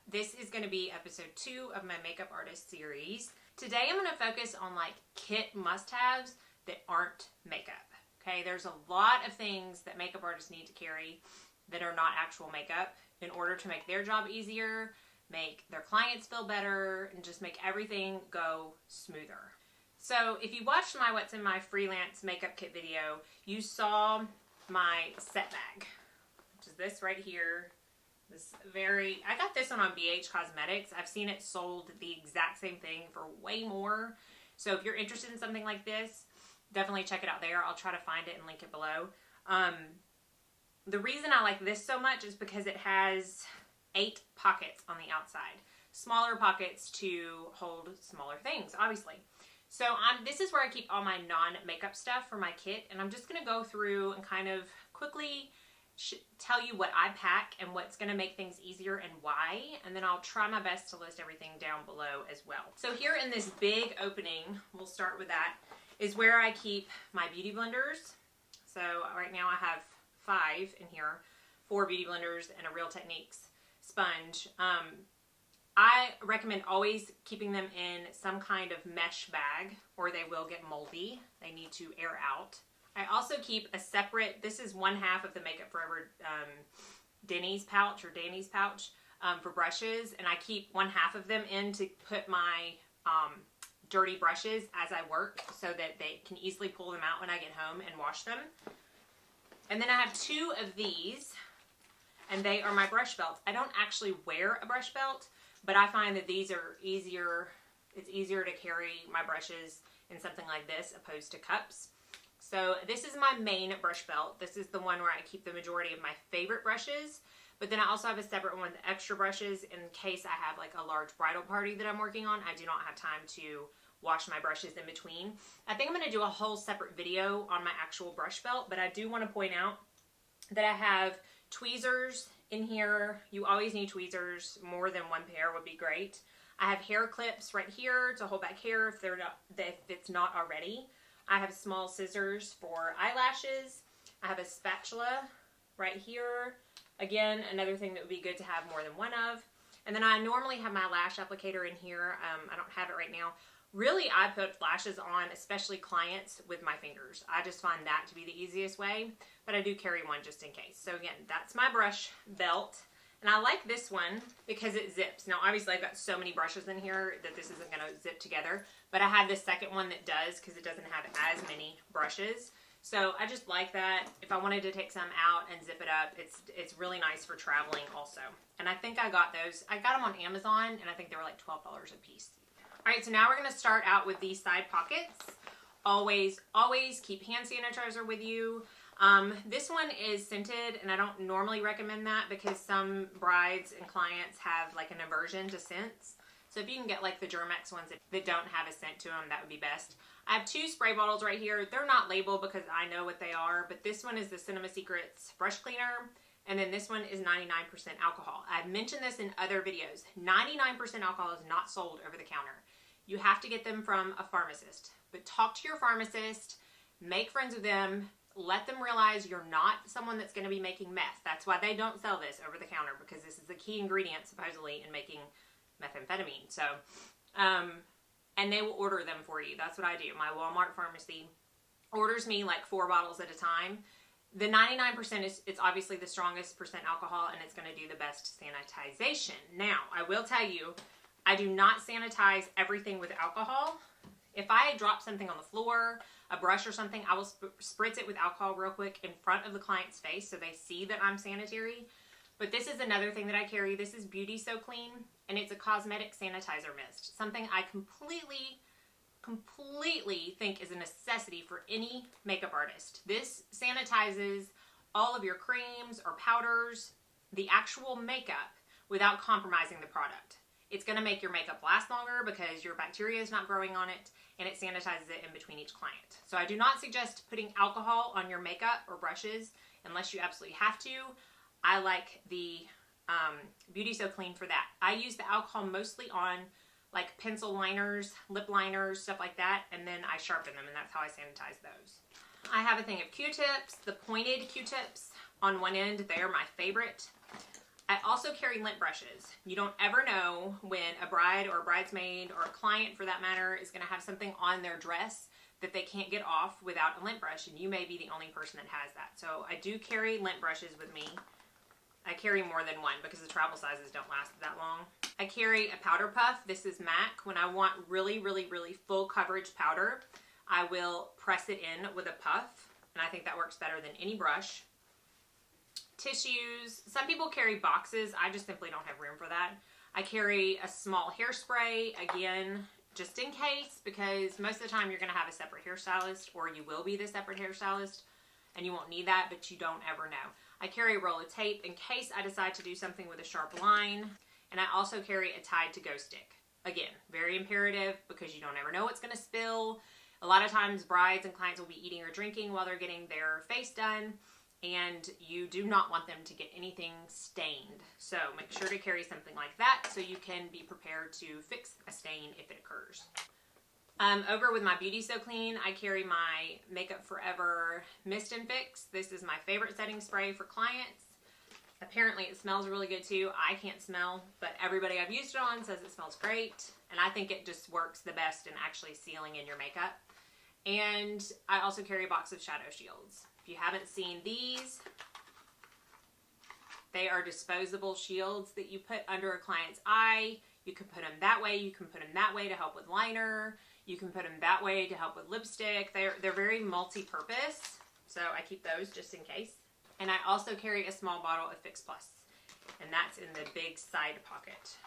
This is going to be episode 2 of my makeup artist series. Today I'm going to focus on like kit must-haves that aren't makeup. Okay, there's a lot of things that makeup artists need to carry that are not actual makeup in order to make their job easier, make their clients feel better, and just make everything go smoother. So if you watched my What's in My Freelance Makeup Kit video, you saw my set bag, which is this right here. I got this one on BH Cosmetics. I've seen it sold the exact same thing for way more. So if you're interested in something like this, definitely check it out there. I'll try to find it and link it below. The reason I like this so much is because it has 8 pockets on the outside. Smaller pockets to hold smaller things, obviously. So this is where I keep all my non-makeup stuff for my kit. And I'm just going to go through and kind of quickly tell you what I pack and what's going to make things easier and why, and then I'll try my best to list everything down below as well. So here in this big opening, we'll start with that, is where I keep my beauty blenders. So right now I have 5 in here, 4 beauty blenders and a Real Techniques sponge. I recommend always keeping them in some kind of mesh bag or they will get moldy. They need to air out. I also keep a separate, this is 1/2 of the Makeup Forever Danny's pouch for brushes, and I keep 1/2 of them in to put my dirty brushes as I work so that they can easily pull them out when I get home and wash them. And then I have 2 of these, and they are my brush belts. I don't actually wear a brush belt, but I find that these are easier, it's easier to carry my brushes in something like this opposed to cups. So this is my main brush belt. This is the one where I keep the majority of my favorite brushes, but then I also have a separate one with extra brushes in case I have like a large bridal party that I'm working on. I do not have time to wash my brushes in between. I think I'm going to do a whole separate video on my actual brush belt, but I do want to point out that I have tweezers in here. You always need tweezers. More than 1 pair would be great. I have hair clips right here to hold back hair if it's not already. I have small scissors for eyelashes. I have a spatula right here. Again, another thing that would be good to have more than 1 of. And then I normally have my lash applicator in here. I don't have it right now. Really, I put lashes on, especially clients, with my fingers. I just find that to be the easiest way, but I do carry one just in case. So again, that's my brush belt. And I like this one because it zips. Now, obviously, I've got so many brushes in here that this isn't going to zip together. But I have this second one that does because it doesn't have as many brushes. So I just like that. If I wanted to take some out and zip it up, it's really nice for traveling also. And I think I got those. I got them on Amazon, and I think they were like $12 a piece. All right, so now we're going to start out with these side pockets. Always keep hand sanitizer with you. This one is scented, and I don't normally recommend that because some brides and clients have like an aversion to scents. So if you can get like the Germex ones that don't have a scent to them, that would be best. I have 2 spray bottles right here. They're not labeled because I know what they are, but this one is the Cinema Secrets brush cleaner, and then this one is 99% alcohol. I've mentioned this in other videos. 99% alcohol is not sold over the counter. You have to get them from a pharmacist. But talk to your pharmacist, make friends with them, let them realize you're not someone that's going to be making meth. That's why they don't sell this over the counter, because this is the key ingredient supposedly in making methamphetamine. So, and they will order them for you. That's what I do. My Walmart pharmacy orders me like 4 bottles at a time. The 99% it's obviously the strongest percent alcohol, and it's going to do the best sanitization. Now, I will tell you, I do not sanitize everything with alcohol. If I drop something on the floor, a brush or something, I will spritz it with alcohol real quick in front of the client's face so they see that I'm sanitary. But this is another thing that I carry. This is Beauty So Clean, and it's a cosmetic sanitizer mist. Something I completely think is a necessity for any makeup artist. This sanitizes all of your creams or powders, the actual makeup, without compromising the product. It's going to make your makeup last longer because your bacteria is not growing on it, and it sanitizes it in between each client. So I do not suggest putting alcohol on your makeup or brushes unless you absolutely have to. I like the Beauty So Clean for that. I use the alcohol mostly on like pencil liners, lip liners, stuff like that, and then I sharpen them, and that's how I sanitize those. I have a thing of Q-tips, the pointed Q-tips on one end. They are my favorite. I I also carry lint brushes. You don't ever know when a bride or a bridesmaid or a client for that matter is going to have something on their dress that they can't get off without a lint brush, and you may be the only person that has that. So I do carry lint brushes with me. I carry more than one because the travel sizes don't last that long. I carry a powder puff. This is MAC. When I want really, really, really full coverage powder, I will press it in with a puff, and I think that works better than any brush. Tissues. Some people carry boxes. I just simply don't have room for that. I carry a small hairspray, again, just in case, because most of the time you're going to have a separate hairstylist, or you will be the separate hairstylist, and you won't need that, but you don't ever know. I carry a roll of tape in case I decide to do something with a sharp line, and I also carry a Tide to Go stick. Again, very imperative because you don't ever know what's going to spill. A lot of times brides and clients will be eating or drinking while they're getting their face done, and you do not want them to get anything stained. So make sure to carry something like that so you can be prepared to fix a stain if it occurs. Over with my Beauty So Clean, I carry my Makeup Forever Mist and Fix. This is my favorite setting spray for clients. Apparently it smells really good too. I can't smell, but everybody I've used it on says it smells great. And I think it just works the best in actually sealing in your makeup. And I also carry a box of shadow shields. If you haven't seen these, they are disposable shields that you put under a client's eye. You can put them that way. You can put them that way to help with liner. You can put them that way to help with lipstick. They're very multi-purpose, so I keep those just in case. And I also carry a small bottle of Fix Plus, and that's in the big side pocket.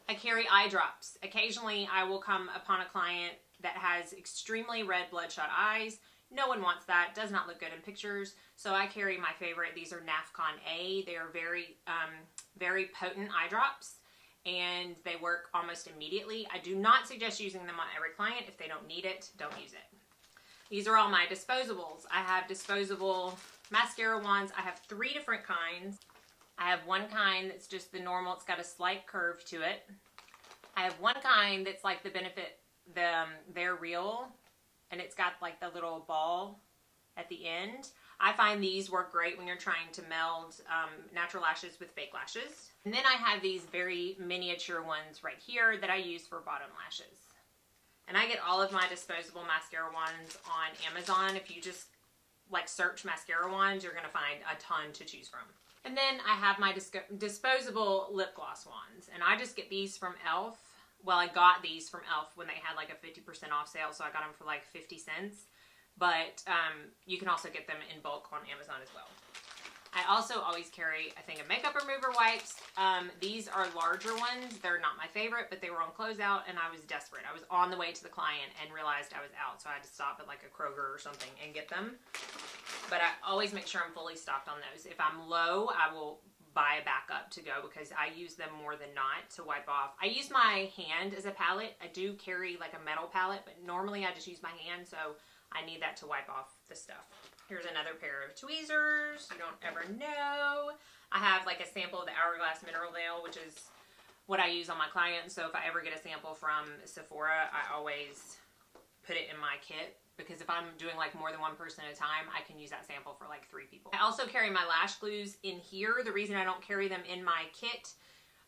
I carry eye drops. Occasionally, I will come upon a client that has extremely red bloodshot eyes. No one wants that. Does not look good in pictures. So I carry my favorite. These are Naphcon A. They are very, very potent eye drops, and they work almost immediately. I do not suggest using them on every client. If they don't need it, don't use it. These are all my disposables. I have disposable mascara wands. I have 3 different kinds. I have one kind that's just the normal. It's got a slight curve to it. I have one kind that's like the Benefit, They're Real, and it's got like the little ball at the end. I find these work great when you're trying to meld natural lashes with fake lashes. And then I have these very miniature ones right here that I use for bottom lashes. And I get all of my disposable mascara wands on Amazon. If you just like search mascara wands, you're going to find a ton to choose from. And then I have my disposable lip gloss wands. And I just get these from e.l.f. Well, I got these from e.l.f. when they had like a 50% off sale, so I got them for like 50 cents. But you can also get them in bulk on Amazon as well. I also always carry a thing of makeup remover wipes. These are larger ones. They're not my favorite, but they were on closeout, and I was desperate. I was on the way to the client and realized I was out, so I had to stop at like a Kroger or something and get them. But I always make sure I'm fully stocked on those. If I'm low, I will buy a backup to go because I use them more than not to wipe off. I use my hand as a palette. I do carry like a metal palette, but normally I just use my hand, so I need that to wipe off the stuff. Here's another pair of tweezers. You don't ever know. I have like a sample of the Hourglass Mineral Nail, which is what I use on my clients. So if I ever get a sample from Sephora, I always put it in my kit. Because if I'm doing like more than one person at a time, I can use that sample for like 3 people. I also carry my lash glues in here. The reason I don't carry them in my kit,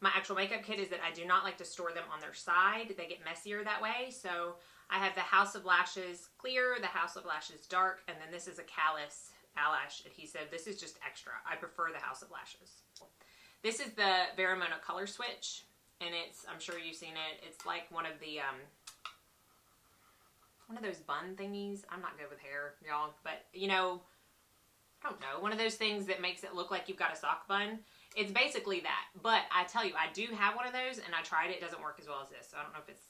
my actual makeup kit, is that I do not like to store them on their side. They get messier that way. So I have the House of Lashes Clear, the House of Lashes Dark, and then this is a Callus eyelash adhesive. This is just extra. I prefer the House of Lashes. This is the Veramona Color Switch, and it's, I'm sure you've seen it, it's like one of those bun thingies. I'm not good with hair, y'all, but you know, I don't know, one of those things that makes it look like you've got a sock bun. It's basically that, but I tell you, I do have one of those, and I tried it. It doesn't work as well as this, so I don't know if it's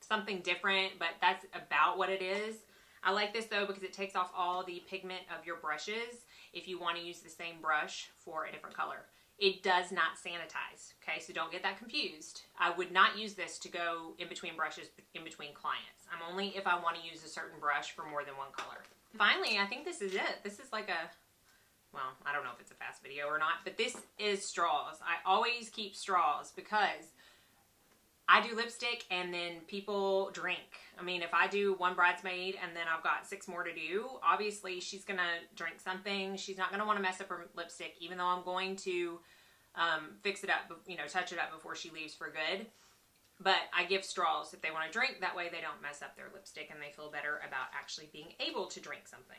something different, but that's about what it is. I like this though because it takes off all the pigment of your brushes if you want to use the same brush for a different color. It does not sanitize, okay? So don't get that confused. I would not use this to go in between brushes, in between clients. I'm only if I want to use a certain brush for more than one color. Finally, I think this is it. This is like a, well, I don't know if it's a fast video or not, but this is straws. I always keep straws because I do lipstick and then people drink. I mean, if I do one bridesmaid and then I've got 6 more to do, obviously she's going to drink something. She's not going to want to mess up her lipstick, even though I'm going to fix it up, you know, touch it up before she leaves for good. But I give straws if they want to drink. That way they don't mess up their lipstick and they feel better about actually being able to drink something.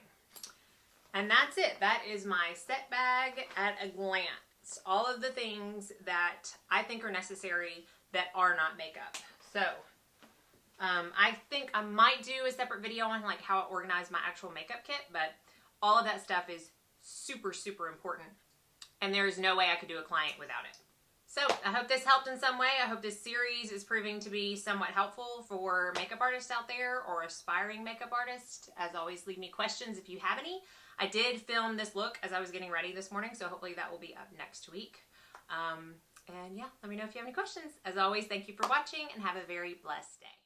And that's it. That is my set bag at a glance. All of the things that I think are necessary that are not makeup. So, I think I might do a separate video on like how I organize my actual makeup kit, but all of that stuff is super, super important. And there is no way I could do a client without it. So, I hope this helped in some way. I hope this series is proving to be somewhat helpful for makeup artists out there or aspiring makeup artists. As always, leave me questions if you have any. I did film this look as I was getting ready this morning, so hopefully that will be up next week. And yeah, let me know if you have any questions. As always, thank you for watching and have a very blessed day.